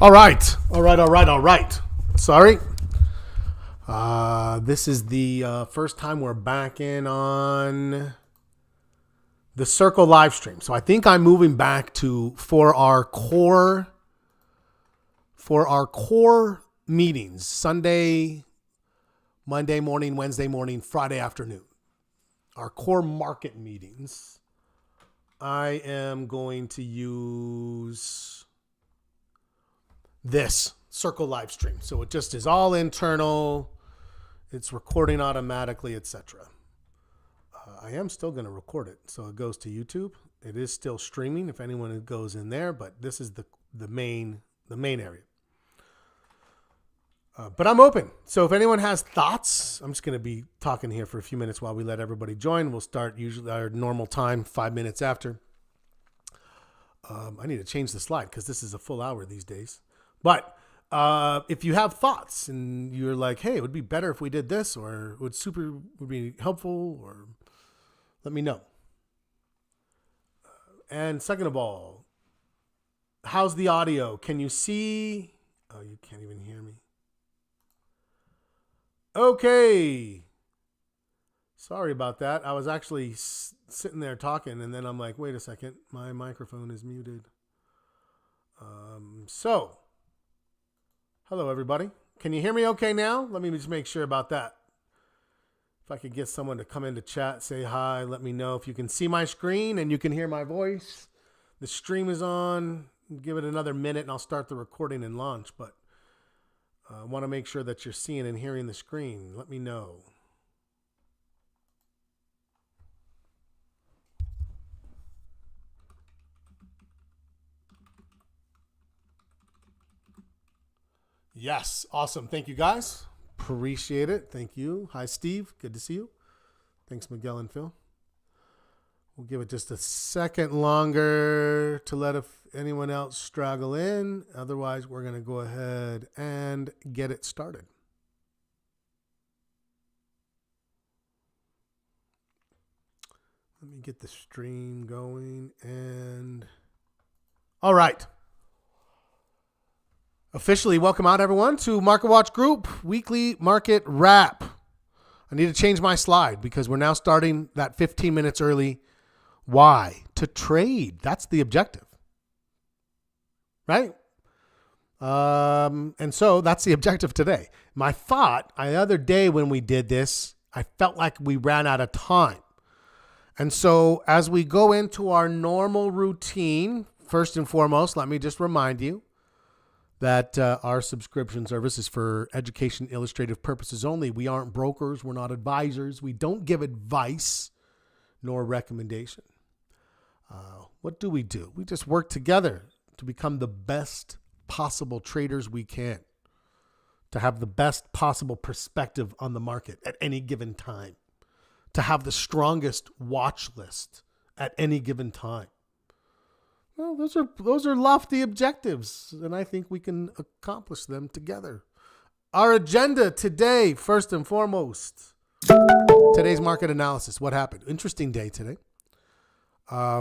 All right. Sorry. This is the first time we're back in on the Circle live stream. So I think I'm moving back to for our core meetings, Sunday, Monday morning, Wednesday morning, Friday afternoon. Our core market meetings. I am going to use this Circle live stream. So it just is all internal. It's recording automatically, etc. I am still going to record it. So it goes to YouTube. It is still streaming if anyone goes in there, but this is the main area. But I'm open. So if anyone has thoughts, I'm just going to be talking here for a few minutes while we let everybody join. We'll start usually our normal time, 5 minutes after. I need to change the slide because this is a full hour these days. But if you have thoughts and you're like, hey, it would be better if we did this, or would be helpful, or let me know. And second of all, how's the audio? Can you see? Oh, you can't even hear me. Okay. Sorry about that. I was actually sitting there talking, and then I'm like, wait a second, my microphone is muted. Hello, everybody. Can you hear me okay now? Let me just make sure about that. If I could get someone to come into chat, say hi, let me know if you can see my screen and you can hear my voice. The stream is on. Give it another minute, and I'll start the recording and launch, but I want to make sure that you're seeing and hearing the screen. Let me know. Yes. Awesome. Thank you, guys. Appreciate it. Thank you. Hi, Steve. Good to see you. Thanks, Miguel and Phil. We'll give it just a second longer to let anyone else straggle in. Otherwise, we're going to go ahead and get it started. Let me get the stream going. And all right. Officially welcome out, everyone, to Market Watch Group Weekly Market Wrap. I need to change my slide because we're now starting that 15 minutes early. Why? To trade. That's the objective. Right? And so that's the objective today. My thought, the other day when we did this, I felt like we ran out of time. And so as we go into our normal routine, first and foremost, let me just remind you that our subscription service is for education illustrative purposes only. We aren't brokers. We're not advisors. We don't give advice nor recommendation. What do? We just work together to become the best possible traders we can, to have the best possible perspective on the market at any given time, to have the strongest watch list at any given time. Well, those are lofty objectives, and I think we can accomplish them together. Our agenda today, first and foremost, today's market analysis. What happened? Interesting day today.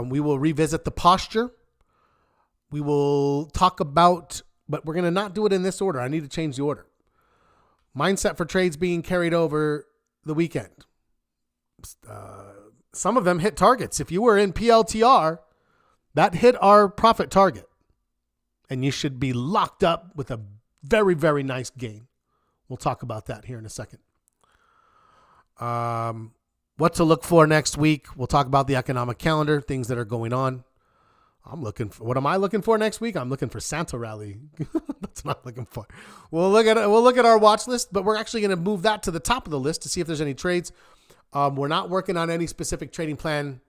We will revisit the posture. We will talk about, but we're going to not do it in this order. I need to change the order. Mindset for trades being carried over the weekend. Some of them hit targets. If you were in PLTR, that hit our profit target. And you should be locked up with a very, very nice gain. We'll talk about that here in a second. What to look for next week. We'll talk about the economic calendar, things that are going on. What am I looking for next week? I'm looking for Santa Rally. That's what I'm looking for. We'll look at our watch list, but we're actually going to move that to the top of the list to see if there's any trades. We're not working on any specific trading plan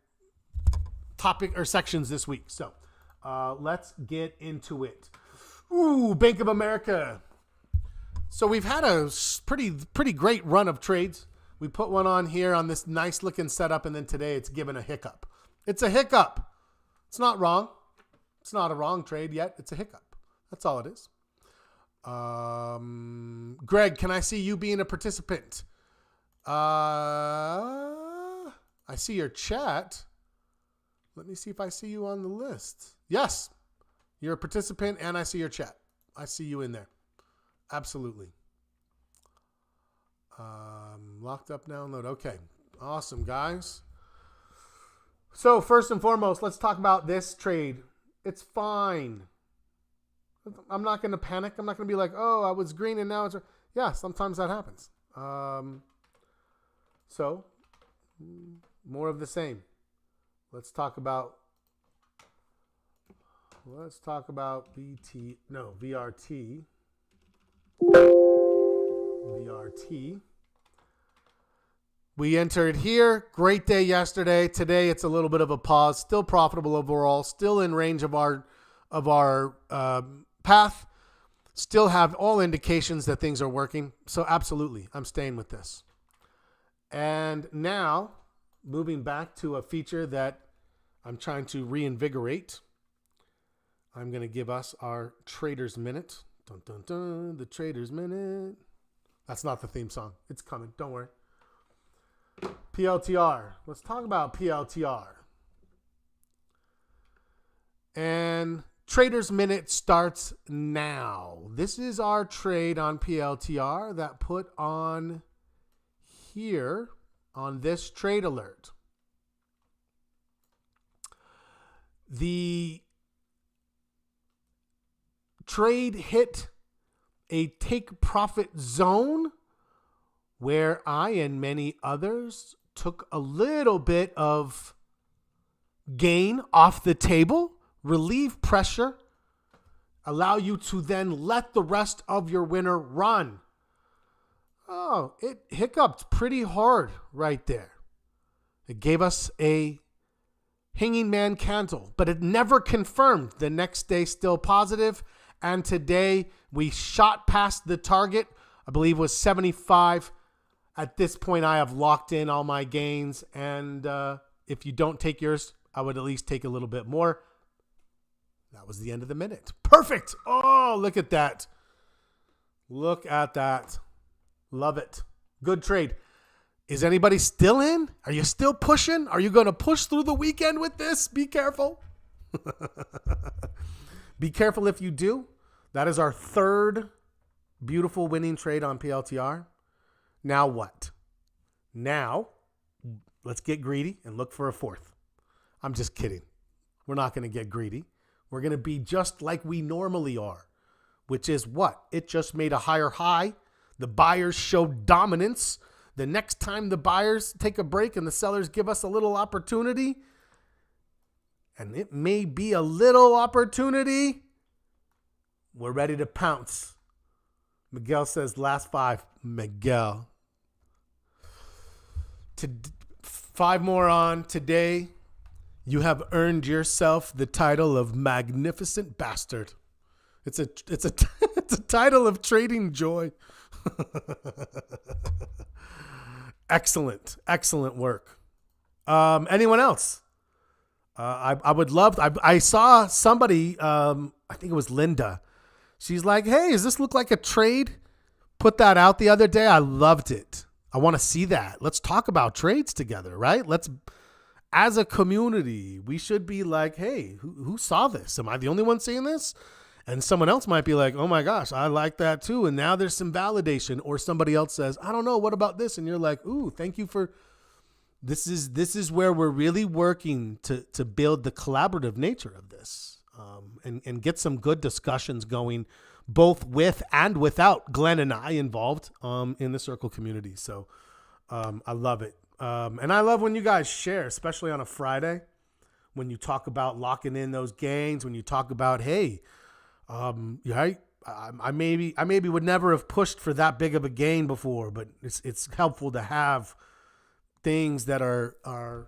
topic or sections this week. So let's get into it. Ooh, Bank of America. So we've had a pretty great run of trades. We put one on here on this nice looking setup, and then today it's given a hiccup. It's a hiccup. It's not wrong. It's not a wrong trade yet. It's a hiccup. That's all it is. Greg, can I see you being a participant? I see your chat. Let me see if I see you on the list. Yes, you're a participant, and I see your chat. I see you in there. Absolutely. Locked up download. Okay. Awesome, guys. So first and foremost, let's talk about this trade. It's fine. I'm not going to panic. I'm not going to be like, oh, I was green and now it's... Yeah, sometimes that happens. So more of the same. Let's talk about VRT. VRT. We entered here. Great day yesterday. Today it's a little bit of a pause. Still profitable overall. Still in range of our path. Still have all indications that things are working. So absolutely, I'm staying with this. And now, moving back to a feature that I'm trying to reinvigorate. I'm going to give us our Trader's Minute. Dun, dun, dun, the Trader's Minute. That's not the theme song. It's coming. Don't worry. PLTR. Let's talk about PLTR. And Trader's Minute starts now. This is our trade on PLTR that put on here on this trade alert. The trade hit a take profit zone where I and many others took a little bit of gain off the table, relieve pressure, allow you to then let the rest of your winner run. Oh, it hiccuped pretty hard right there. It gave us a hanging man candle, but it never confirmed. The next day still positive, and today we shot past the target. I believe was 75. At this point, I have locked in all my gains, and if you don't take yours, I would at least take a little bit more. That was the end of the minute. Perfect. Oh, look at that. Look at that. Love it. Good trade. Is anybody still in? Are you still pushing? Are you going to push through the weekend with this? Be careful. Be careful if you do. That is our third beautiful winning trade on PLTR. Now what? Now, let's get greedy and look for a fourth. I'm just kidding. We're not going to get greedy. We're going to be just like we normally are, which is what? It just made a higher high. The buyers showed dominance. The next time the buyers take a break and the sellers give us a little opportunity, and it may be a little opportunity, we're ready to pounce. Miguel says last five. Miguel. 5 more on today. You have earned yourself the title of Magnificent Bastard. It's a title of trading joy. Excellent work. Anyone else? I would love. I saw somebody. I think it was Linda. She's like, "Hey, does this look like a trade?" Put that out the other day. I loved it. I want to see that. Let's talk about trades together, right? As a community, we should be like, "Hey, who saw this? Am I the only one seeing this?" And someone else might be like, "Oh my gosh, I like that too." And now there's some validation, or somebody else says, "I don't know, what about this?" And you're like, "Ooh, thank you for." This is where we're really working to build the collaborative nature of this, and get some good discussions going, both with and without Glenn and I involved in the Circle community. So I love it. And I love when you guys share, especially on a Friday, when you talk about locking in those gains, when you talk about, hey, I maybe would never have pushed for that big of a gain before, but it's helpful to have things that are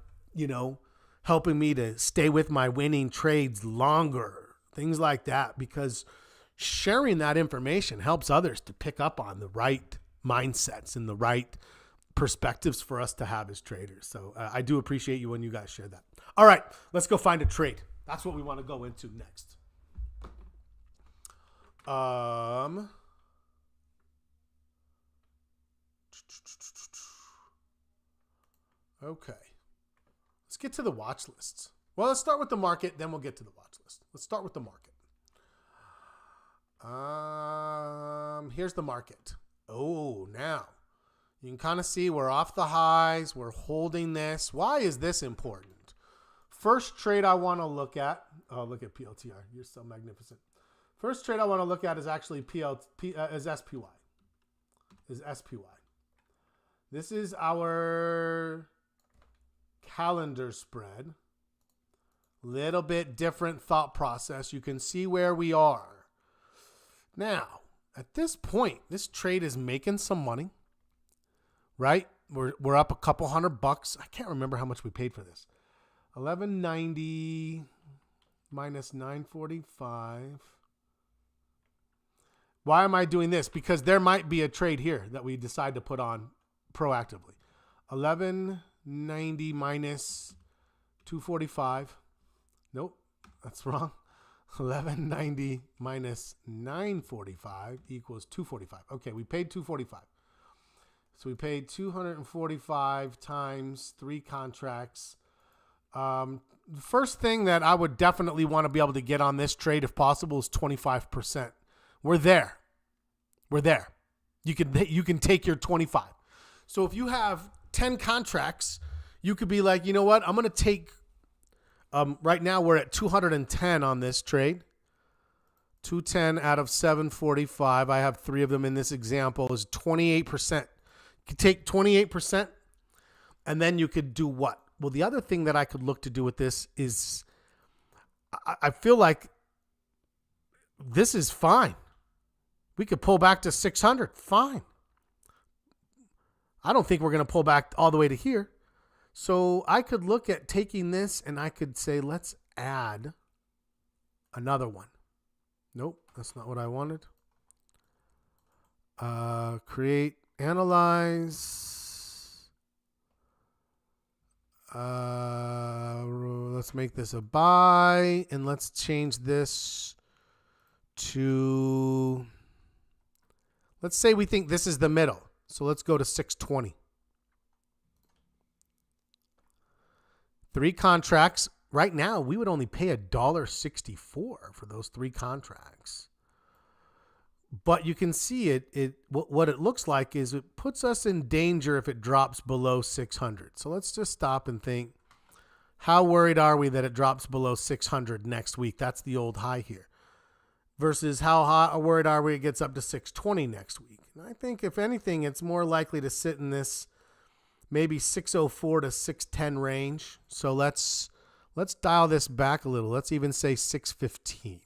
helping me to stay with my winning trades longer, things like that, because sharing that information helps others to pick up on the right mindsets and the right perspectives for us to have as traders. So I do appreciate you when you guys share that. All right, let's go find a trade. That's what we want to go into next. Okay. Let's get to the watch lists. Well, let's start with the market, then we'll get to the watch list. Let's start with the market. Here's the market. Oh, now you can kind of see we're off the highs. We're holding this. Why is this important? First trade I want to look at. Oh, look at PLTR. You're so magnificent. First trade I want to look at is actually is SPY. Is SPY. This is our calendar spread. Little bit different thought process. You can see where we are. Now, at this point, this trade is making some money, right? We're up a couple $100. I can't remember how much we paid for this. 1190 minus 945. Why am I doing this? Because there might be a trade here that we decide to put on proactively. 1190 minus 245. Nope, that's wrong. 1190 minus 945 equals 245. Okay, we paid 245. So we paid 245 times 3 contracts. The first thing that I would definitely want to be able to get on this trade, if possible, is 25%. We're there. We're there. You can take your 25. So if you have 10 contracts, you could be like, you know what? I'm going to take, right now we're at 210 on this trade. 210 out of 745. I have 3 of them in this example is 28%. You could take 28% and then you could do what? Well, the other thing that I could look to do with this is I feel like this is fine. We could pull back to 600. Fine. I don't think we're going to pull back all the way to here. So I could look at taking this and I could say, let's add another one. Nope, that's not what I wanted. Create, analyze. Let's make this a buy and let's change this to, let's say we think this is the middle. So let's go to 620. 3 contracts. Right now, we would only pay $1.64 for those 3 contracts. But you can see what it looks like is it puts us in danger if it drops below 600. So let's just stop and think, how worried are we that it drops below 600 next week? That's the old high here. Versus how worried are we it gets up to 620 next week? And I think if anything, it's more likely to sit in this maybe 604 to 610 range. So let's dial this back a little. Let's even say 615.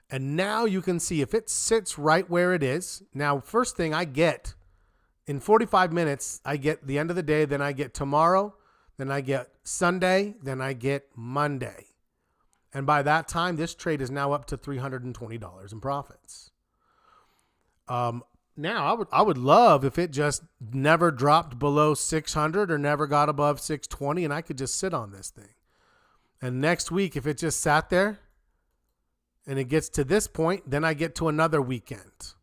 And now you can see if it sits right where it is. Now, first thing I get in 45 minutes, I get the end of the day, then I get tomorrow, then I get Sunday, then I get Monday. And by that time, this trade is now up to $320 in profits. Now, I would love if it just never dropped below 600 or never got above 620, and I could just sit on this thing. And next week, if it just sat there and it gets to this point, then I get to another weekend.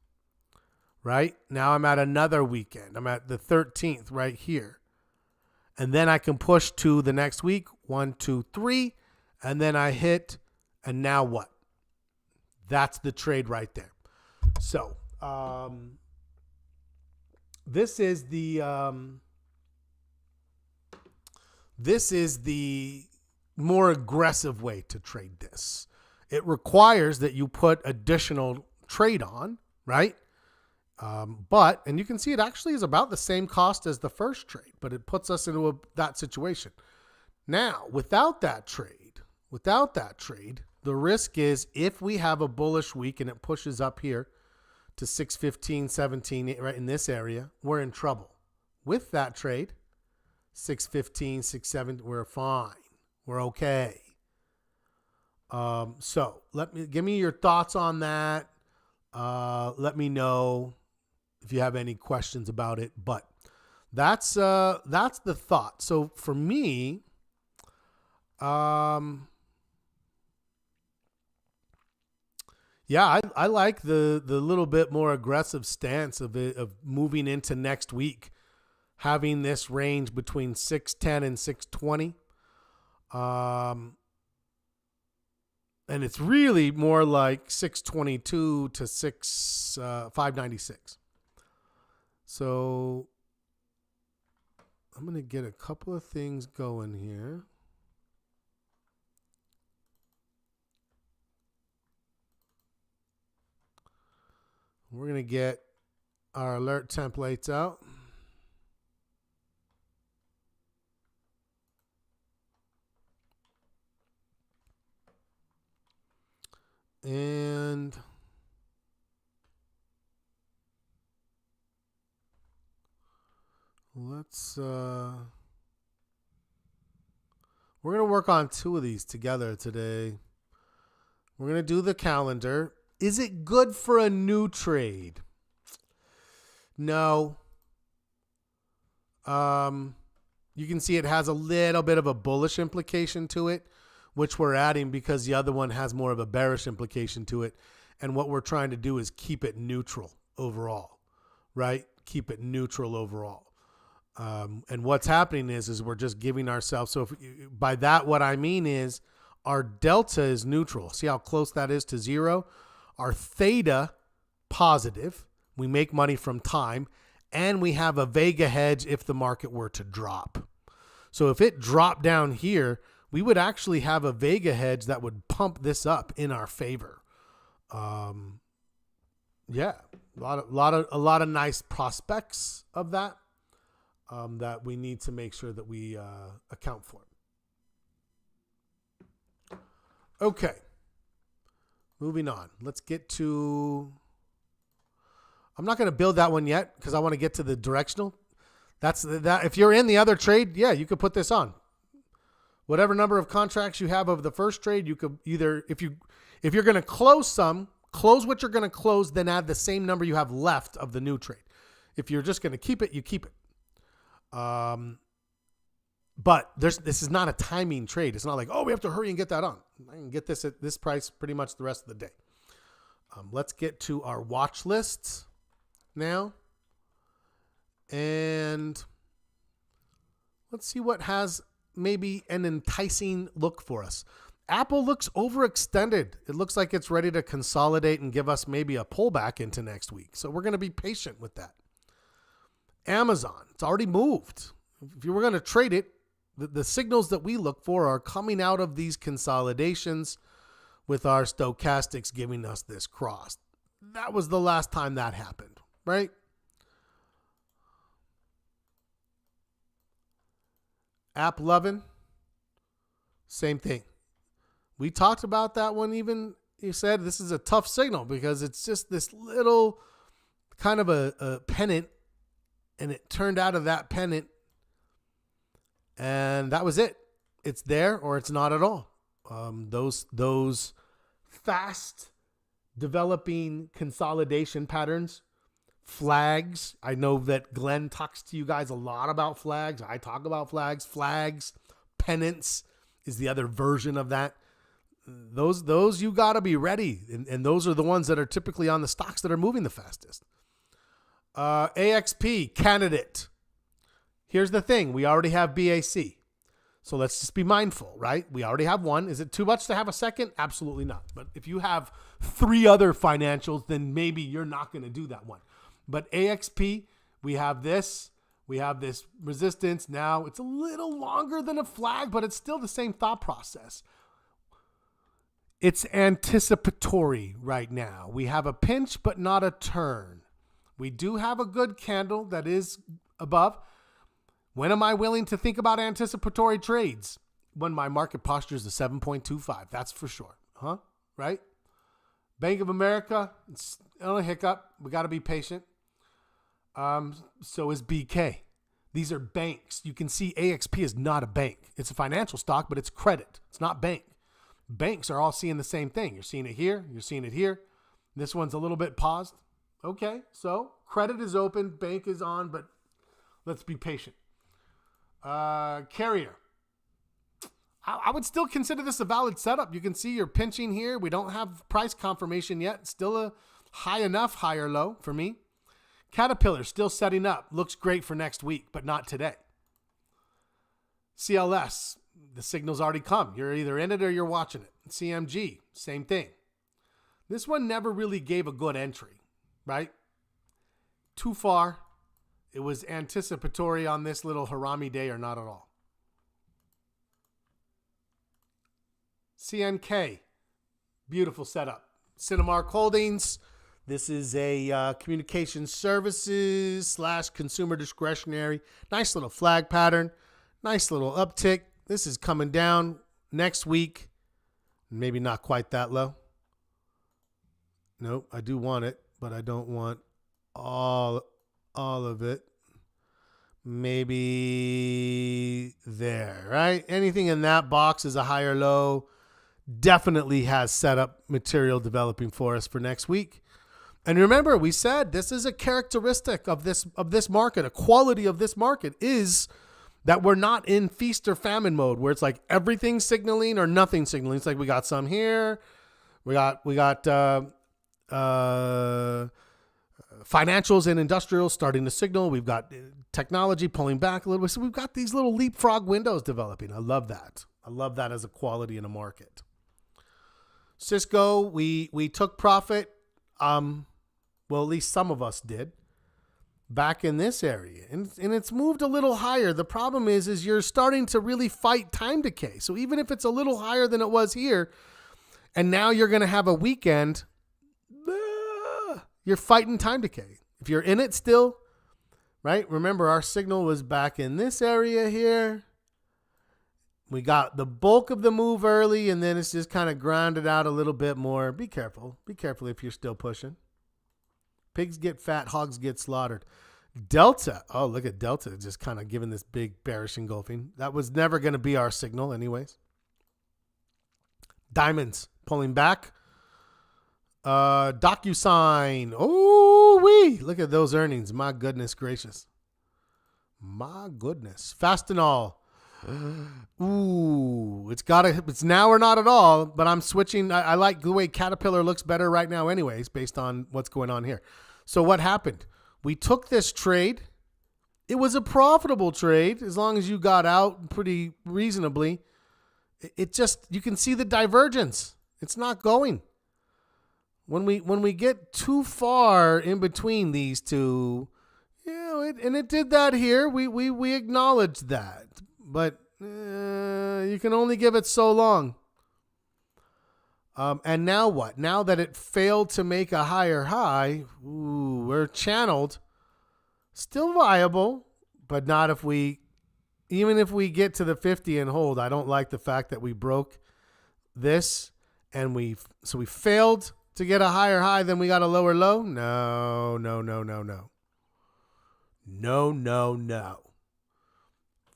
Right? Now I'm at another weekend. I'm at the 13th right here. And then I can push to the next week, 1, 2, 3. And then I hit, and now what? That's the trade right there. So, this is the more aggressive way to trade this. It requires that you put additional trade on, right? And you can see it actually is about the same cost as the first trade, but it puts us into that situation. Now, without that trade, the risk is if we have a bullish week and it pushes up here to 615, 17, right in this area, we're in trouble. With that trade, 615, 67, we're fine. We're okay. So give me your thoughts on that. Let me know if you have any questions about it, but that's the thought. So for me, yeah, I like the little bit more aggressive stance of moving into next week, having this range between 610 and 620. And it's really more like 622 to 596. So I'm going to get a couple of things going here. We're going to get our alert templates out. And let's we're going to work on two of these together today. We're going to do the calendar. Is it good for a new trade? No. You can see it has a little bit of a bullish implication to it, which we're adding because the other one has more of a bearish implication to it. And what we're trying to do is keep it neutral overall, right? Keep it neutral overall. And what's happening is we're just giving ourselves. So by that, what I mean is our delta is neutral. See how close that is to zero? Our theta positive. We make money from time, and we have a Vega hedge if the market were to drop. So if it dropped down here, we would actually have a Vega hedge that would pump this up in our favor. Yeah, a lot of nice prospects of that that we need to make sure that we account for. Okay, moving on. Let's get to. I'm not going to build that one yet because I want to get to the directional. That's that. If you're in the other trade, yeah, you could put this on. Whatever number of contracts you have of the first trade, you could either, if you're going to close what you're going to close, then add the same number you have left of the new trade. If you're just going to keep it, you keep it. But this is not a timing trade. It's not like, oh, we have to hurry and get that on. I can get this at this price pretty much the rest of the day. Let's get to our watch lists now. And let's see what has maybe an enticing look for us. Apple looks overextended. It looks like it's ready to consolidate and give us maybe a pullback into next week. So we're going to be patient with that. Amazon, it's already moved. If you were going to trade it, the signals that we look for are coming out of these consolidations with our stochastics giving us this cross. That was the last time that happened, right? AppLovin, same thing. We talked about that one even. You said this is a tough signal because it's just this little kind of a pennant, and it turned out of that pennant, and that was it. It's there or it's not at all. Those fast developing consolidation patterns, flags. I know that Glenn talks to you guys a lot about flags. I talk about flags. Flags, pennants is the other version of that. Those you got to be ready. And those are the ones that are typically on the stocks that are moving the fastest. AXP, candidate. Here's the thing. We already have BAC. So let's just be mindful, right? We already have one. Is it too much to have a second? Absolutely not. But if you have 3 other financials, then maybe you're not going to do that one. But AXP, we have this resistance. Now it's a little longer than a flag, but it's still the same thought process. It's anticipatory right now. We have a pinch, but not a turn. We do have a good candle that is above. When am I willing to think about anticipatory trades? When my market posture is a 7.25, that's for sure. Right? Bank of America, it's a hiccup. We got to be patient. So is BK. These are banks. You can see AXP is not a bank. It's a financial stock, but it's credit. It's not bank. Banks are all seeing the same thing. You're seeing it here. You're seeing it here. This one's a little bit paused. Okay, so credit is open. Bank is on, but let's be patient. Carrier. I would still consider this a valid setup. You can see you're pinching here. We don't have price confirmation yet. Still a high enough, high or low for me. Caterpillar still setting up. Looks great for next week, but not today. CLS. The signal's already come. You're either in it or you're watching it. CMG, same thing. This one never really gave a good entry, right? Too far. It was anticipatory on this little Harami day or not at all. CNK, beautiful setup. Cinemark Holdings. This is a communication services / consumer discretionary. Nice little flag pattern. Nice little uptick. This is coming down next week. Maybe not quite that low. Nope, I do want it, but I don't want all of it. Maybe there, right? Anything in that box is a higher low. Definitely has setup material developing for us for next week. And remember, we said this is a characteristic of this market. A quality of this market is that we're not in feast or famine mode where it's like everything signaling or nothing signaling. It's like we got some here. We got financials and industrials starting to signal. We've got technology pulling back a little bit. So we've got these little leapfrog windows developing. I love that. I love that as a quality in a market. Cisco, we took profit. Well, at least some of us did. Back in this area. And it's moved a little higher. The problem is you're starting to really fight time decay. So even if it's a little higher than it was here, and now you're going to have a weekend, you're fighting time decay. If you're in it still, right? Remember, our signal was back in this area here. We got the bulk of the move early, and then it's just kind of grounded out a little bit more. Be careful. Be careful if you're still pushing. Pigs get fat, hogs get slaughtered. Delta. Oh, look at Delta just kind of giving this big bearish engulfing. That was never going to be our signal anyways. Diamonds pulling back. DocuSign. Oh, wee. Look at those earnings. My goodness gracious. My goodness. Fastenal. Ooh, it's now or not at all, but I'm switching. I like the way Caterpillar looks better right now anyways, based on what's going on here. So what happened? We took this trade. It was a profitable trade as long as you got out pretty reasonably. It just, you can see the divergence. It's not going. When we get too far in between these two, and it did that here. We acknowledged that. But you can only give it so long. And now what? Now that it failed to make a higher high, we're channeled. Still viable, but not even if we get to the 50 and hold. I don't like the fact that we broke this and we failed to get a higher high, then we got a lower low. No.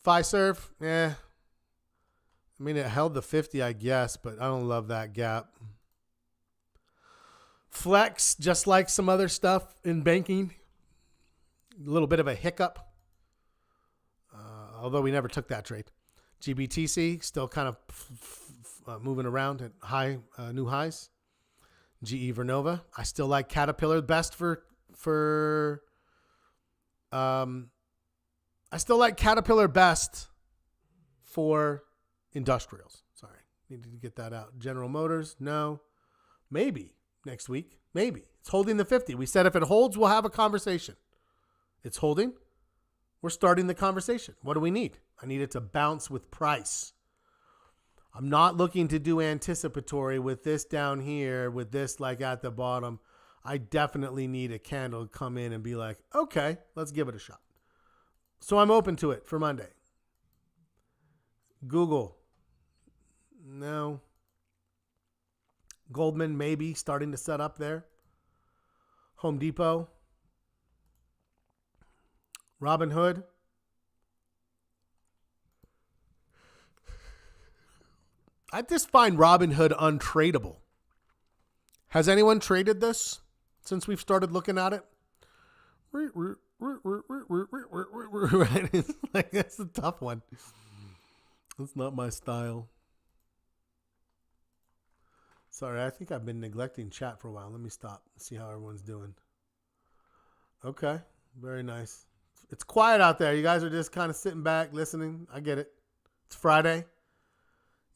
Fiserv, I mean, it held the 50, I guess, but I don't love that gap. Flex, just like some other stuff in banking, a little bit of a hiccup, although we never took that trade. GBTC, still kind of moving around at new highs. GE Vernova, I still like Caterpillar best I still like Caterpillar best for industrials. Sorry, needed to get that out. General Motors, no. Maybe next week. Maybe. It's holding the 50. We said if it holds, we'll have a conversation. It's holding. We're starting the conversation. What do we need? I need it to bounce with price. I'm not looking to do anticipatory with this down here, with this like at the bottom. I definitely need a candle to come in and be like, okay, let's give it a shot. So I'm open to it for Monday. Google. No. Goldman maybe starting to set up there. Home Depot. Robinhood. I just find Robinhood untradeable. Has anyone traded this since we've started looking at it? It's like, that's a tough one. That's not my style. Sorry, I think I've been neglecting chat for a while. Let me stop and see how everyone's doing. Okay, very nice. It's quiet out there. You guys are just kind of sitting back, listening. I get it. It's Friday.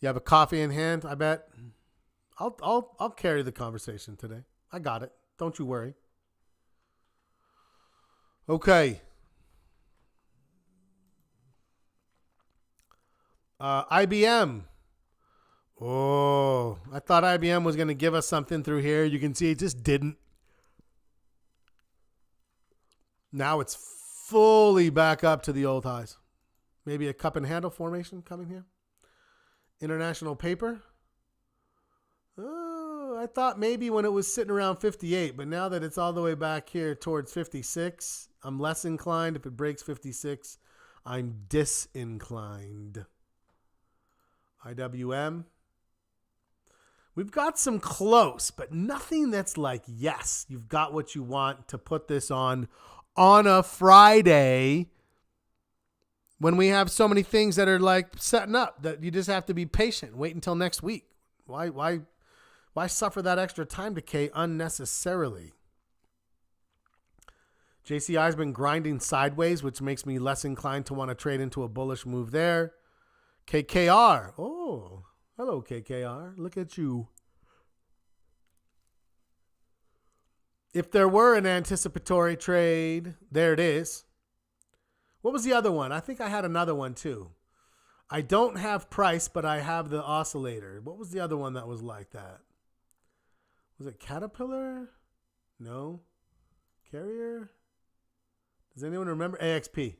You have a coffee in hand, I bet. I'll carry the conversation today. I got it. Don't you worry. Okay. IBM. Oh, I thought IBM was going to give us something through here. You can see it just didn't. Now it's fully back up to the old highs. Maybe a cup and handle formation coming here. International paper. Oh, I thought maybe when it was sitting around 58, but now that it's all the way back here towards 56, I'm less inclined. If it breaks 56, I'm disinclined. IWM. We've got some close, but nothing that's like, yes, you've got what you want to put this on a Friday when we have so many things that are like setting up that you just have to be patient. Wait until next week. Why suffer that extra time decay unnecessarily? JCI's been grinding sideways, which makes me less inclined to want to trade into a bullish move there. KKR. Oh, hello, KKR. Look at you. If there were an anticipatory trade, there it is. What was the other one? I think I had another one too. I don't have price, but I have the oscillator. What was the other one that was like that? Was it Caterpillar? No. Carrier? Does anyone remember? AXP.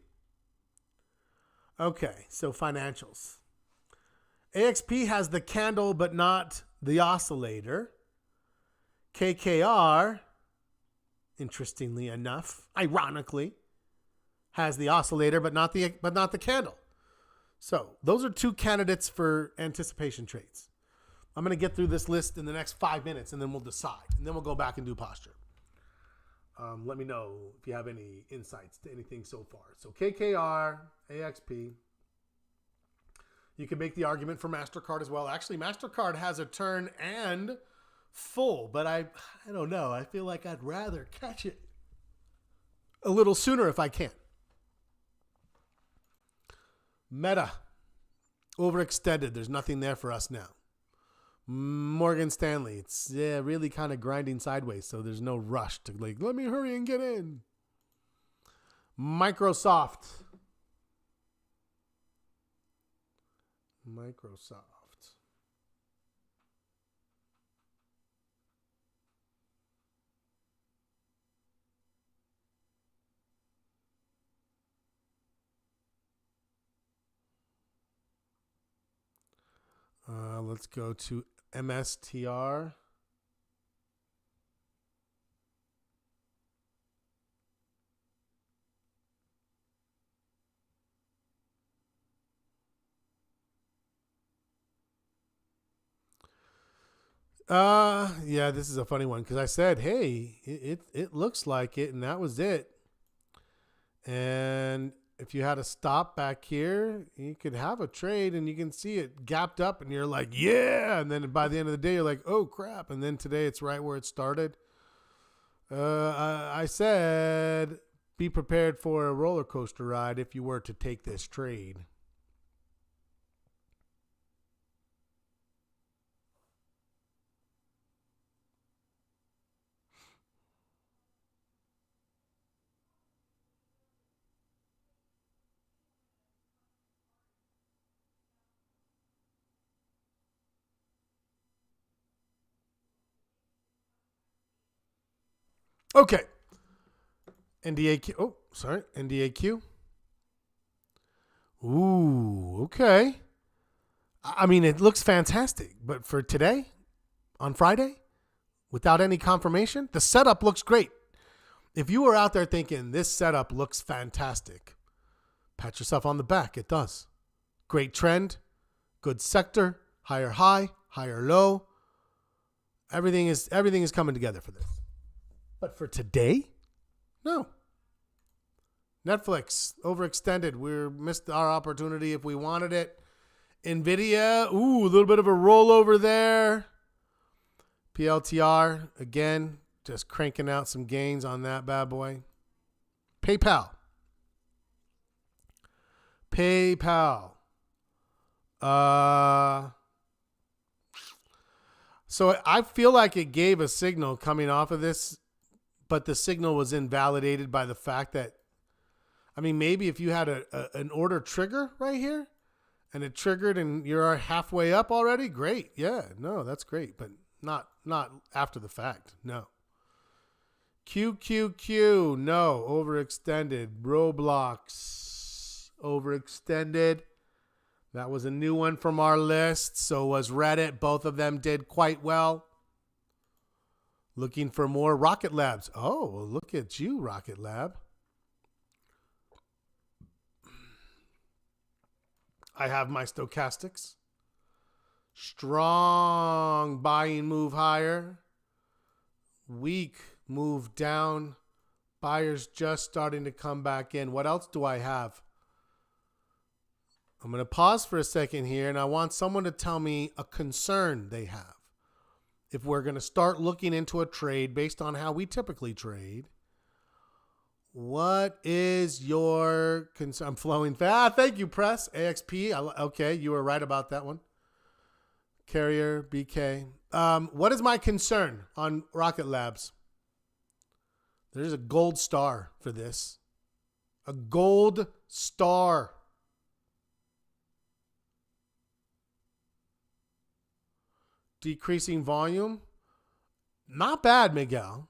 Okay, so financials. AXP has the candle, but not the oscillator. KKR, interestingly enough, ironically, has the oscillator, but not the candle. So those are two candidates for anticipation trades. I'm going to get through this list in the next 5 minutes, and then we'll decide. And then we'll go back and do posture. Let me know if you have any insights to anything so far. So KKR, AXP. You can make the argument for MasterCard as well. Actually, MasterCard has a turn and full, but I don't know. I feel like I'd rather catch it a little sooner if I can. Meta, overextended. There's nothing there for us now. Morgan Stanley, it's really kind of grinding sideways, so there's no rush to like, let me hurry and get in. Microsoft. Let's go to MSTR. Yeah, this is a funny one because I said, hey, it looks like it, and that was it. And if you had a stop back here, you could have a trade and you can see it gapped up and you're like, yeah. And then by the end of the day, you're like, oh, crap. And then today it's right where it started. I said, be prepared for a roller coaster ride if you were to take this trade. Okay. NDAQ. Oh, sorry. NDAQ. Ooh, okay. I mean, it looks fantastic. But for today, on Friday, without any confirmation, the setup looks great. If you were out there thinking this setup looks fantastic, pat yourself on the back. It does. Great trend, good sector, higher high, higher low. Everything is coming together for this. But for today, no. Netflix, overextended. We missed our opportunity if we wanted it. NVIDIA, ooh, a little bit of a rollover there. PLTR, again, just cranking out some gains on that bad boy. PayPal. So I feel like it gave a signal coming off of this, but the signal was invalidated by the fact that, I mean, maybe if you had an order trigger right here and it triggered and you're halfway up already, great. Yeah, no, that's great, but not after the fact. No. QQQ, no, overextended. Roblox, overextended. That was a new one from our list. So was Reddit. Both of them did quite well. Looking for more Rocket Labs. Oh, well, look at you, Rocket Lab. I have my stochastics. Strong buying move higher. Weak move down. Buyers just starting to come back in. What else do I have? I'm going to pause for a second here, and I want someone to tell me a concern they have. If we're going to start looking into a trade based on how we typically trade, what is your concern? I'm flowing fast. Thank you, Press. AXP. Okay, you were right about that one. Carrier, BK. What is my concern on Rocket Labs? There's a gold star for this. A gold star. Decreasing volume. Not bad, Miguel.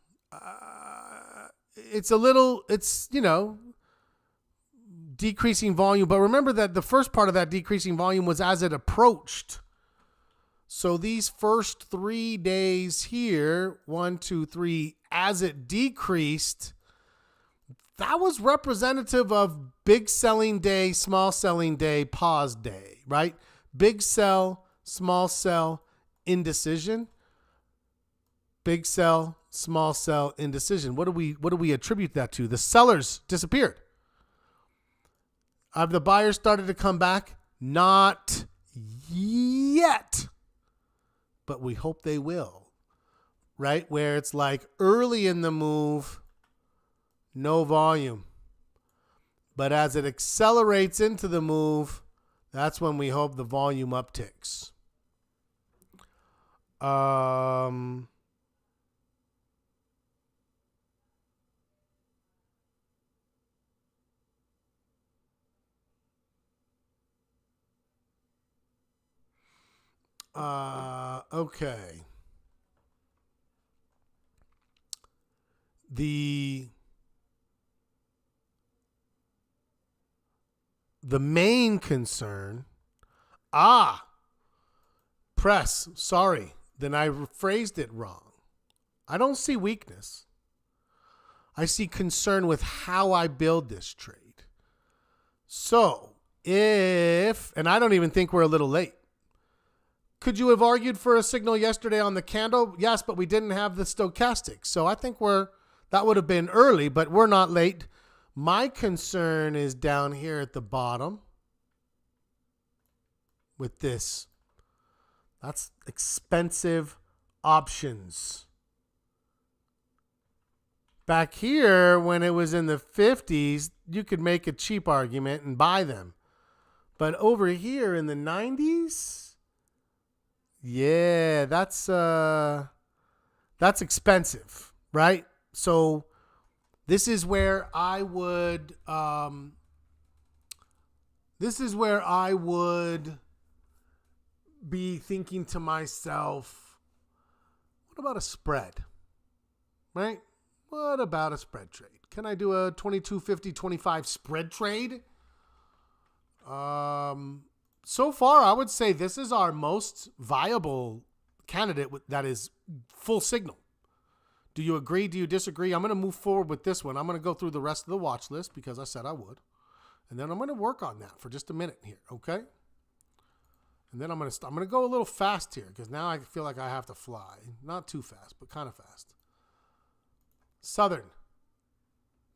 It's, decreasing volume. But remember that the first part of that decreasing volume was as it approached. So these first 3 days here, 1, 2, 3, as it decreased, that was representative of big selling day, small selling day, pause day, right? Big sell, small sell, indecision. Big sell, small sell, indecision. What do we attribute that to? The sellers disappeared. Have the buyers started to come back? Not yet. But we hope they will. Right? Where it's like early in the move, no volume. But as it accelerates into the move, that's when we hope the volume upticks. Okay. The main concern, Press, sorry, then I phrased it wrong. I don't see weakness. I see concern with how I build this trade. So and I don't even think we're a little late. Could you have argued for a signal yesterday on the candle? Yes, but we didn't have the stochastic. So I think that would have been early, but we're not late. My concern is down here at the bottom with this. That's expensive options. Back here, when it was in the 50s, you could make a cheap argument and buy them. But over here in the 90s, yeah, that's expensive, right? So this is where I would be thinking to myself, what about a spread? Right? What about a spread trade? Can I do a 22.50-25 spread trade? So far, I would say this is our most viable candidate that is full signal. Do you agree? Do you disagree? I'm going to move forward with this one. I'm going to go through the rest of the watch list because I said I would. And then I'm going to work on that for just a minute here, okay? And then I'm going to go a little fast here because now I feel like I have to fly. Not too fast, but kind of fast. Southern.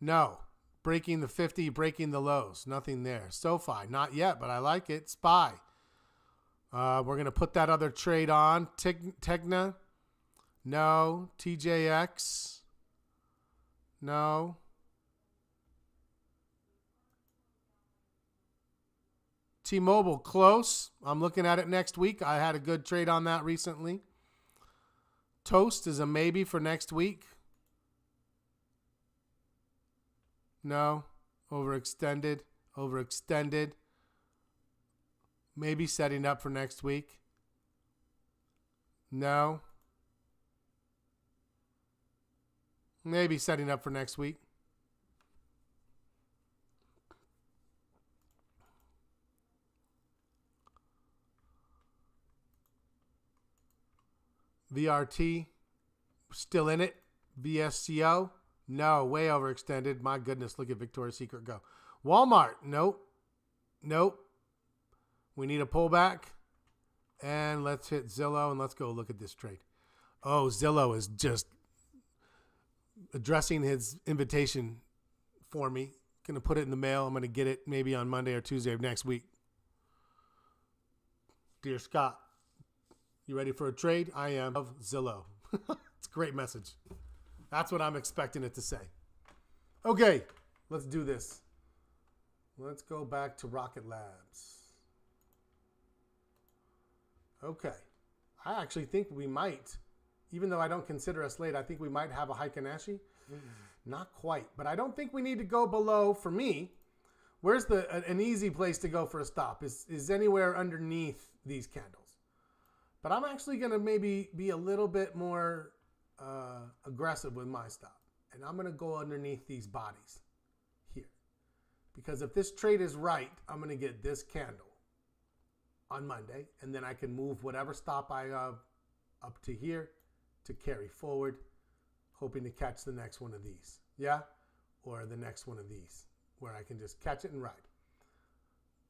No. Breaking the 50, breaking the lows. Nothing there. SoFi. Not yet, but I like it. SPY. We're going to put that other trade on. Tegna. No. TJX. No. T-Mobile, close. I'm looking at it next week. I had a good trade on that recently. Toast is a maybe for next week. No. Overextended. Overextended. Maybe setting up for next week. No. Maybe setting up for next week. VRT, still in it. VSCO, no, way overextended. My goodness, look at Victoria's Secret go. Walmart, nope. Nope. We need a pullback. And let's hit Zillow and let's go look at this trade. Oh, Zillow is just addressing his invitation for me. Going to put it in the mail. I'm going to get it maybe on Monday or Tuesday of next week. Dear Scott, you ready for a trade? I am. Of Zillow. It's a great message. That's what I'm expecting it to say. Okay, let's do this. Let's go back to Rocket Labs. Okay. I actually think we might, even though I don't consider us late, I think we might have a Heikin Ashi. Not quite, but I don't think we need to go below, for me. Where's an easy place to go for a stop? Is anywhere underneath these candles. But I'm actually going to maybe be a little bit more aggressive with my stop. And I'm going to go underneath these bodies here. Because if this trade is right, I'm going to get this candle on Monday. And then I can move whatever stop I have up to here to carry forward, hoping to catch the next one of these. Yeah? Or the next one of these, where I can just catch it and ride.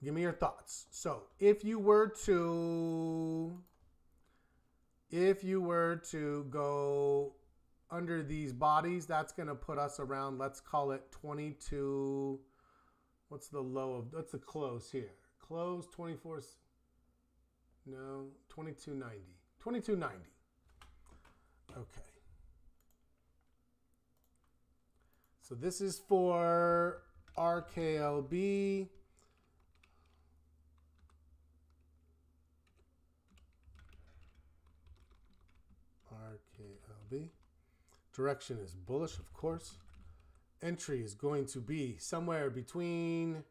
Give me your thoughts. So if you were to go under these bodies, that's going to put us around, let's call it 22. What's the low of, what's the close here? Close 24, no, 22.90. 22.90. Okay. So this is for RKLB. RKLB. Direction is bullish, of course. Entry is going to be somewhere between,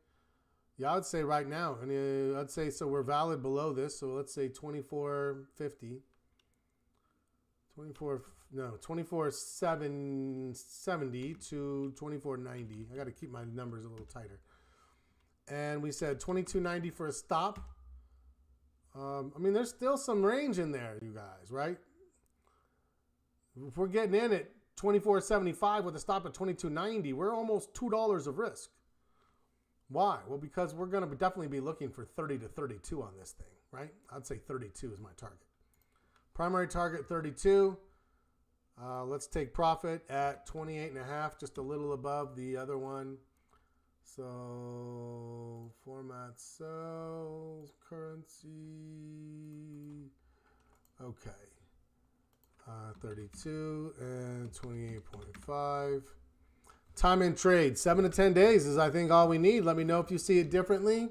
yeah, I'd say right now, and I'd say, so we're valid below this, so let's say 24.50. 24.770 to 24.90. I got to keep my numbers a little tighter. And we said 22.90 for a stop. I mean, there's still some range in there, you guys, right? If we're getting in at 24.75 with a stop at 22.90, we're almost $2 of risk. Why? Well, because we're going to definitely be looking for 30 to 32 on this thing, right? I'd say 32 is my target. Primary target 32. Let's take profit at 28.5, just a little above the other one. So format cells, currency. Okay. 32 and 28.5. Time in trade, 7 to 10 days is I think all we need. Let me know if you see it differently.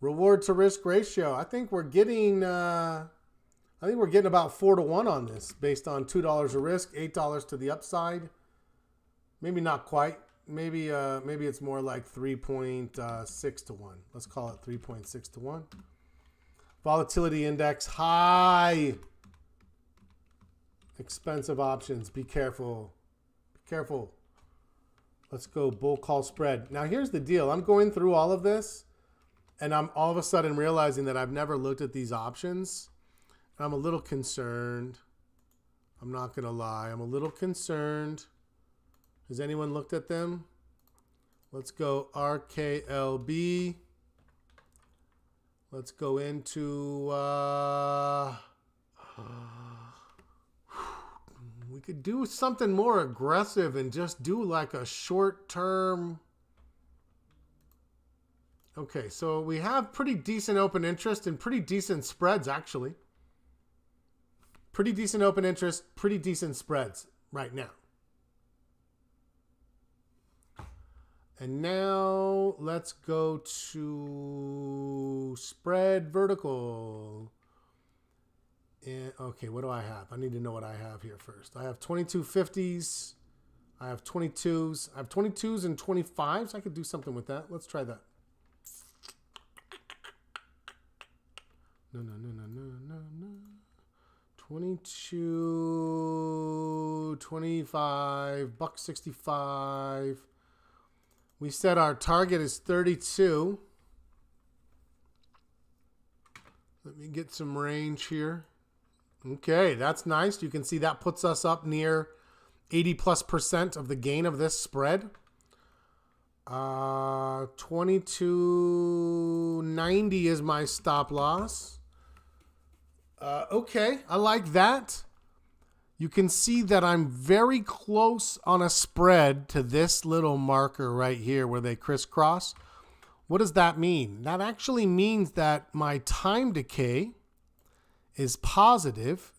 Reward to risk ratio. I think we're getting about 4 to 1 on this based on $2 of risk, $8 to the upside. Maybe not quite. Maybe it's more like 3.6 to 1. Let's call it 3.6 to 1. Volatility index high. Expensive options. Be careful. Be careful. Let's go bull call spread. Now here's the deal. I'm going through all of this and I'm all of a sudden realizing that I've never looked at these options. I'm a little concerned. I'm not going to lie. I'm a little concerned. Has anyone looked at them? Let's go RKLB. Let's go into... we could do something more aggressive and just do like a short term. Okay, so we have pretty decent open interest and pretty decent spreads, actually. Pretty decent open interest, pretty decent spreads right now. And now let's go to spread vertical. And, okay, what do I have? I need to know what I have here first. I have 2250s. I have 22s. I have 22s and 25s. I could do something with that. Let's try that. No. 22, 25, buck 65. We said our target is 32. Let me get some range here. Okay, that's nice. You can see that puts us up near 80+% of the gain of this spread. 22.90 is my stop loss. Okay, I like that. You can see that I'm very close on a spread to this little marker right here where they crisscross. What does that mean? That actually means that my time decay is positive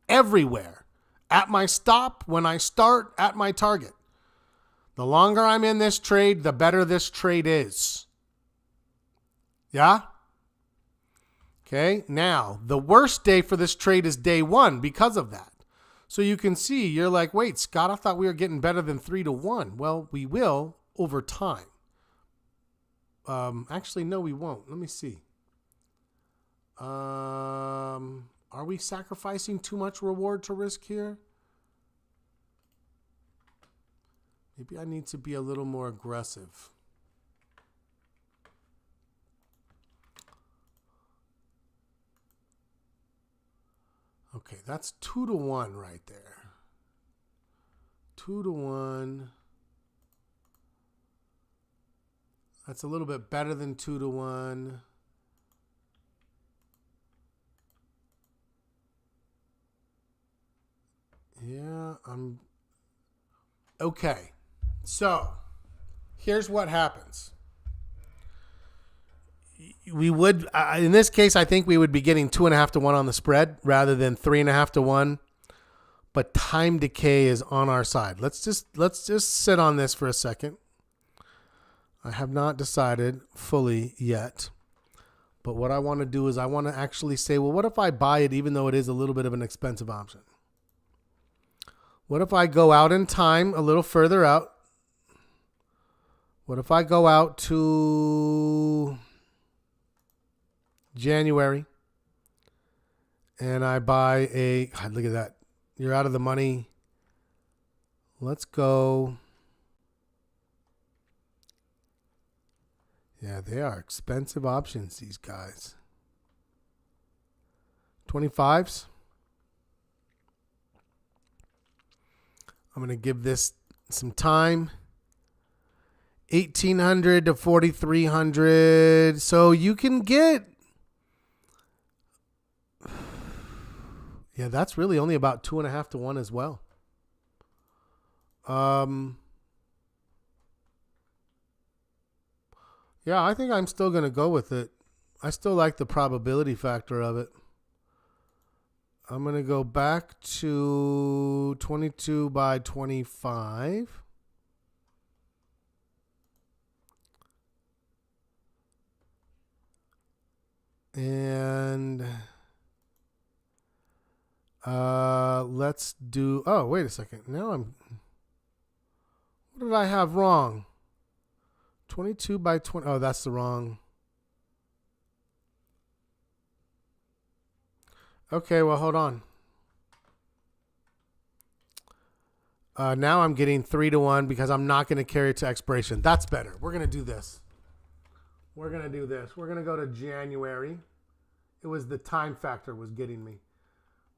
everywhere. At my stop, when I start, at my target. The longer I'm in this trade, the better this trade is. Yeah? Okay, now, the worst day for this trade is day one because of that. So you can see, you're like, wait, Scott, I thought we were getting better than 3-1. Well, we will over time. Actually, no, we won't. Let me see. Are we sacrificing too much reward to risk here? Maybe I need to be a little more aggressive. Okay, that's 2-1 right there. 2-1. That's a little bit better than 2-1. Yeah, I'm okay. So here's what happens. We would, in this case, I think we would be getting 2.5-1 on the spread rather than 3.5-1. But time decay is on our side. Let's just sit on this for a second. I have not decided fully yet. But what I want to do is I want to actually say, well, what if I buy it even though it is a little bit of an expensive option? What if I go out in time a little further out? What if I go out to January and I buy a, God, look at that. You're out of the money. Let's go. Yeah, they are expensive options, these guys. 25s. I'm going to give this some time. 1,800 to 4,300. So you can get, yeah, that's really only about 2.5-1 as well. Yeah, I think I'm still going to go with it. I still like the probability factor of it. I'm going to go back to 22 by 25. And let's do, oh, wait a second. Now what did I have wrong? 22 by 20. Oh, that's the wrong. Okay, well, hold on. Now I'm getting 3-1 because I'm not going to carry it to expiration. That's better. We're going to do this. We're going to do this. We're going to go to January. It was the time factor was getting me.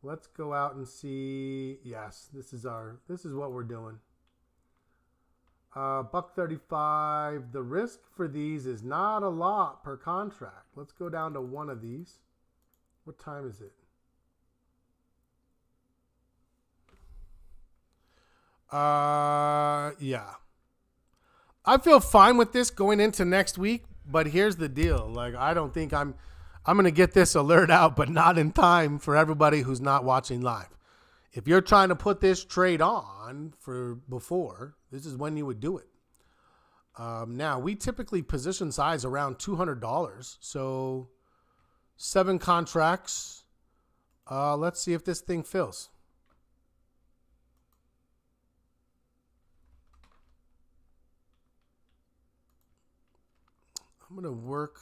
Let's go out and see. Yes, this is what we're doing. $1.35. The risk for these is not a lot per contract. Let's go down to one of these. What time is it? Yeah. I feel fine with this going into next week, but here's the deal. Like, I don't think I'm going to get this alert out, but not in time for everybody who's not watching live. If you're trying to put this trade on for before, this is when you would do it. Now, we typically position size around $200. So 7 contracts Let's see if this thing fills. I'm going to work.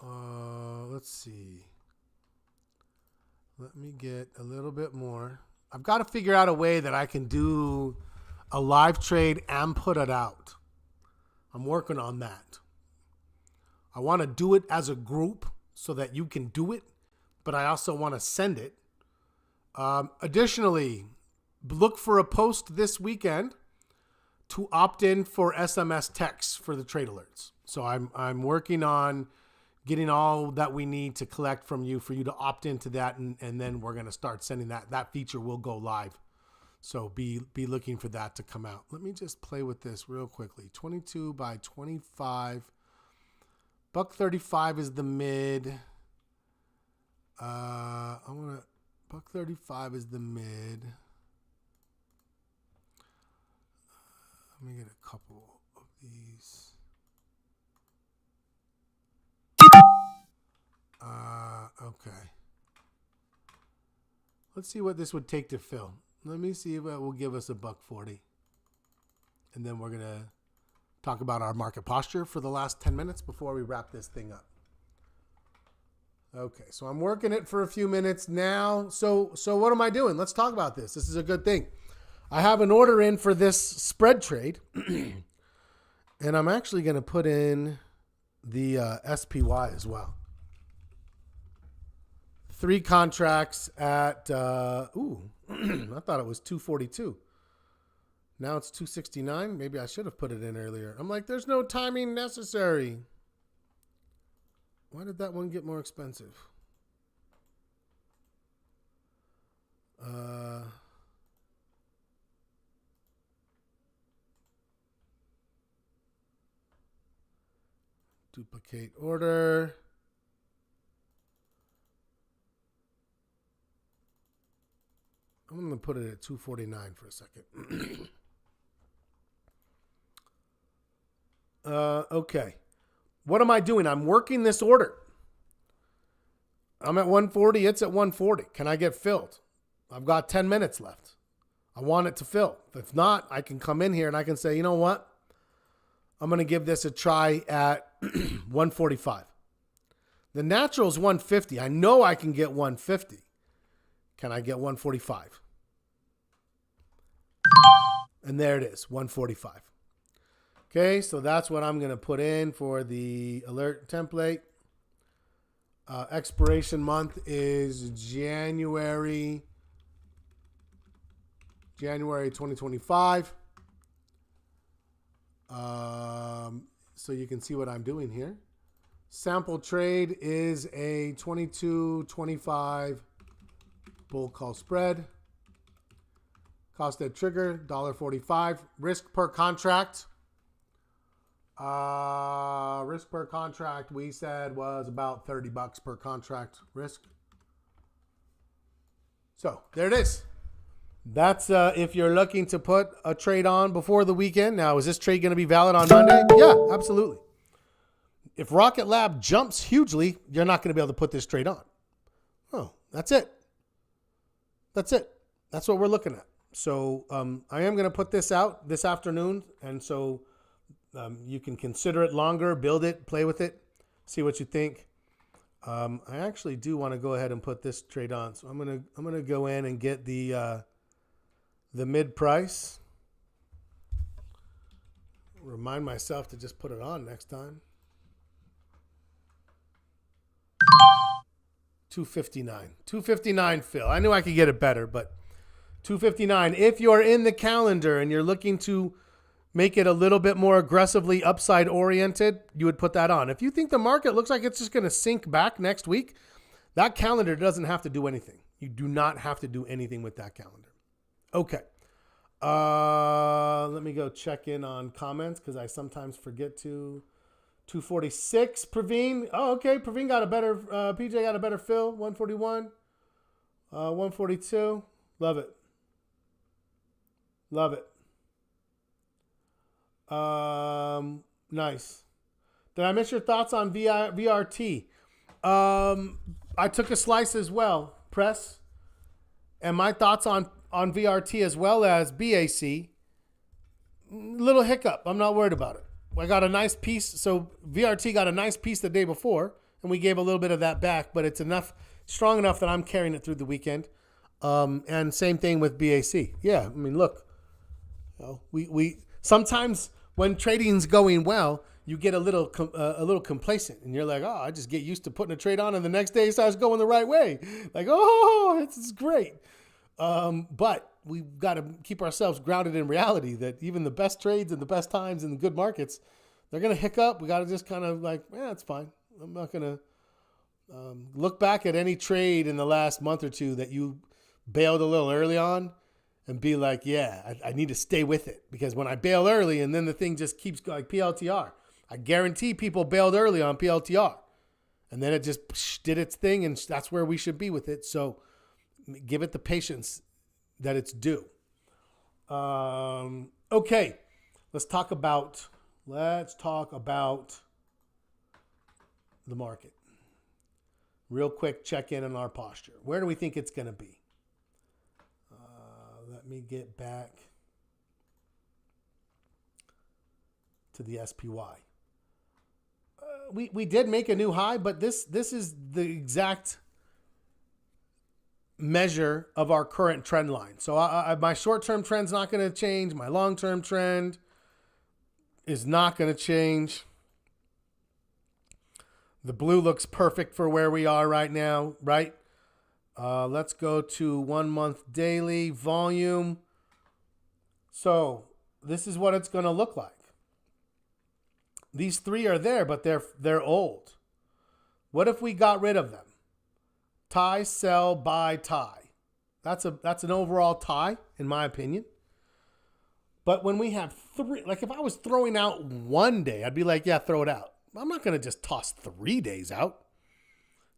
Let's see. Let me get a little bit more. I've got to figure out a way that I can do a live trade and put it out. I'm working on that. I want to do it as a group so that you can do it, but I also want to send it. Additionally, look for a post this weekend to opt in for SMS texts for the trade alerts. So I'm working on getting all that we need to collect from you for you to opt into that, and then we're going to start sending that. That feature will go live. So be looking for that to come out. Let me just play with this real quickly. 22 by 25. $1.35 is the mid. $1.35 is the mid. Let me get a couple of these. Okay. Let's see what this would take to fill. Let me see if it will give us $1.40. And then we're going to talk about our market posture for the last 10 minutes before we wrap this thing up. Okay, so I'm working it for a few minutes now. So what am I doing? Let's talk about this. This is a good thing. I have an order in for this spread trade. And I'm actually going to put in the SPY as well. 3 contracts at, I thought it was 242. Now it's 269. Maybe I should have put it in earlier. I'm like, there's no timing necessary. Why did that one get more expensive? Duplicate order. I'm going to put it at 249 for a second. Okay. What am I doing? I'm working this order. I'm at 140. It's at 140. Can I get filled? I've got 10 minutes left. I want it to fill. If not, I can come in here and I can say, you know what? I'm going to give this a try at 145. The natural is 150. I know I can get 150. Can I get 145? And there it is, 145. Okay, so that's what I'm going to put in for the alert template. Expiration month is January 2025. So you can see what I'm doing here. Sample trade is a 22.25 bull call spread. Cost at trigger, $1.45. Risk per contract. Risk per contract we said was about $30 per contract risk. So there it is. That's if you're looking to put a trade on before the weekend. Now, is this trade going to be valid on Monday? Yeah, absolutely. If Rocket Lab jumps hugely, you're not going to be able to put this trade on. Oh, that's it. That's it. That's what we're looking at. So I am going to put this out this afternoon. And so you can consider it longer, build it, play with it, see what you think. I actually do want to go ahead and put this trade on. So I'm going to go in and get the mid price. Remind myself to just put it on next time. 259. 259 fill. I knew I could get it better, but 259. If you're in the calendar and you're looking to make it a little bit more aggressively upside oriented, you would put that on. If you think the market looks like it's just going to sink back next week, that calendar doesn't have to do anything. You do not have to do anything with that calendar. Okay. Let me go check in on comments because I sometimes forget to. 246, Praveen. Oh, okay. Praveen got a better, PJ got a better fill. 141, 142. Love it. Love it. Nice. Did I miss your thoughts on VRT? I took a slice as well, press. And my thoughts on VRT as well as BAC, little hiccup. I'm not worried about it. I got a nice piece. So VRT got a nice piece the day before, and we gave a little bit of that back, but it's strong enough that I'm carrying it through the weekend. And same thing with BAC. Yeah, I mean, look, we sometimes when trading's going well, you get a little complacent, and you're like, oh, I just get used to putting a trade on, and the next day it starts going the right way. Like, oh, it's great. But we've got to keep ourselves grounded in reality that even the best trades and the best times in the good markets, they're going to hiccup. We got to just kind of like, yeah, it's fine. I'm not going to look back at any trade in the last month or two that you bailed a little early on and be like, yeah, I need to stay with it, because when I bail early and then the thing just keeps going, like PLTR, I guarantee people bailed early on PLTR and then it just did its thing, and that's where we should be with it. So give it the patience that it's due. Okay, let's talk about the market. Real quick check in on our posture. Where do we think it's going to be? Let me get back to the SPY. We did make a new high, but this is the exact measure of our current trend line. So my short-term trend's not going to change. My long-term trend is not going to change. The blue looks perfect for where we are right now, right? Let's go to 1 month daily volume. So this is what it's going to look like. These three are there, but they're old. What if we got rid of them? Tie, sell, buy, tie. That's an overall tie, in my opinion. But when we have three, like if I was throwing out one day, I'd be like, yeah, throw it out. I'm not going to just toss 3 days out.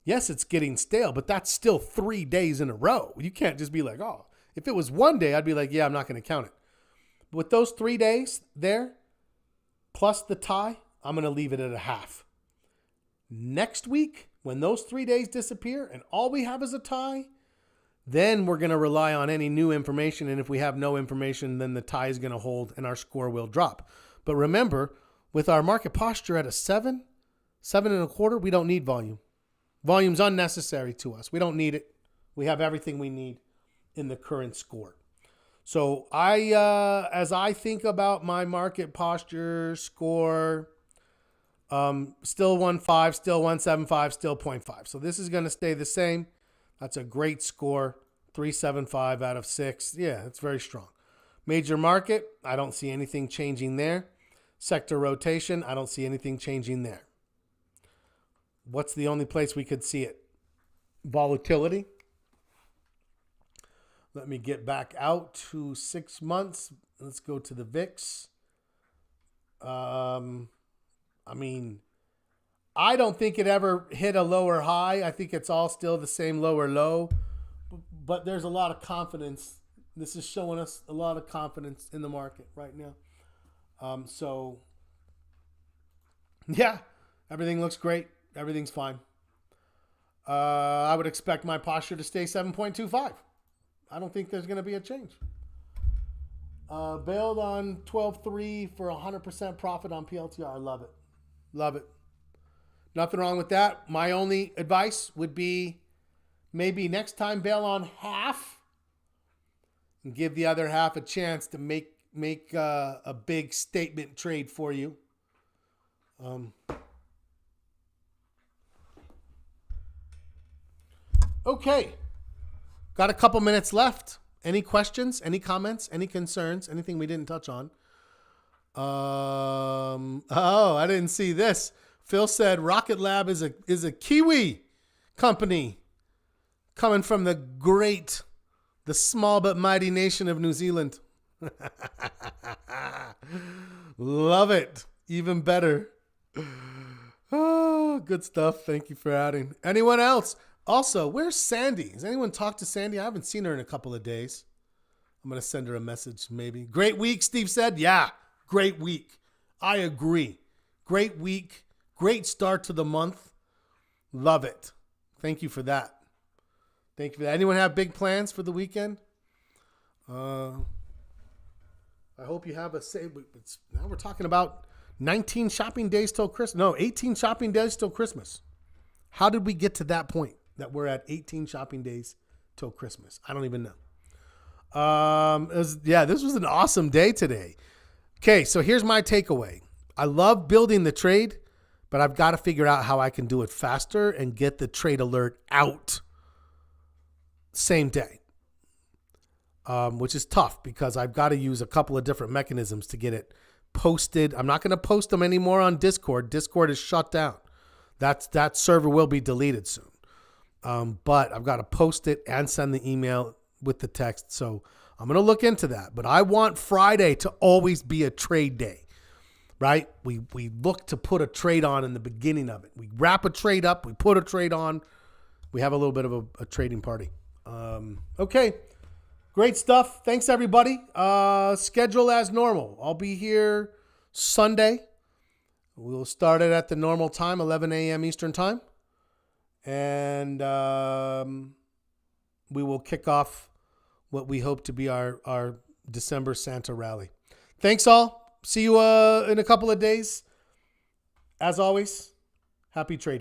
Yes, it's getting stale, but that's still 3 days in a row. You can't just be like, oh, if it was one day, I'd be like, yeah, I'm not going to count it. But with those 3 days there, plus the tie, I'm going to leave it at a half. Next week, when those 3 days disappear and all we have is a tie, then we're going to rely on any new information. And if we have no information, then the tie is going to hold and our score will drop. But remember, with our market posture at a 7 7.25, we don't need volume. Volume's unnecessary to us. We don't need it. We have everything we need in the current score. So as I think about my market posture score, still 1.5, still 1.75, still 0.5. So this is going to stay the same. That's a great score. 3.75 out of 6. Yeah, it's very strong. Major market, I don't see anything changing there. Sector rotation, I don't see anything changing there. What's the only place we could see it? Volatility. Let me get back out to 6 months. Let's go to the VIX. I don't think it ever hit a lower high. I think it's all still the same lower low. But there's a lot of confidence. This is showing us a lot of confidence in the market right now. Yeah, everything looks great. Everything's fine. I would expect my posture to stay 7.25. I don't think there's going to be a change. Bailed on 12.3 for 100% profit on PLTR. I love it. Love it. Nothing wrong with that. My only advice would be maybe next time bail on half and give the other half a chance to make a big statement trade for you. Okay. Got a couple minutes left. Any questions, any comments, any concerns, anything we didn't touch on? I didn't see this. Phil said Rocket Lab is a Kiwi company coming from the small but mighty nation of New Zealand. Love it. Even better. Oh, good stuff. Thank you for adding. Anyone else? Also, where's Sandy? Has anyone talked to Sandy? I haven't seen her in a couple of days. I'm going to send her a message maybe. Great week, Steve said. Yeah, great week. I agree. Great week. Great start to the month. Love it. Thank you for that. Thank you for that. Anyone have big plans for the weekend? I hope you have a save. Now we're talking about 19 shopping days till Christmas. No, 18 shopping days till Christmas. How did we get to that point that we're at 18 shopping days till Christmas? I don't even know. This was an awesome day today. Okay, so here's my takeaway. I love building the trade, but I've got to figure out how I can do it faster and get the trade alert out same day, which is tough because I've got to use a couple of different mechanisms to get it posted. I'm not going to post them anymore on Discord. Discord is shut down. That server will be deleted soon. But I've got to post it and send the email with the text. So I'm going to look into that. But I want Friday to always be a trade day, right? We look to put a trade on in the beginning of it. We wrap a trade up. We put a trade on. We have a little bit of a trading party. Okay. Great stuff. Thanks, everybody. Schedule as normal. I'll be here Sunday. We'll start it at the normal time, 11 a.m. Eastern time. And we will kick off what we hope to be our December Santa rally. Thanks, all. See you in a couple of days. As always, happy trading.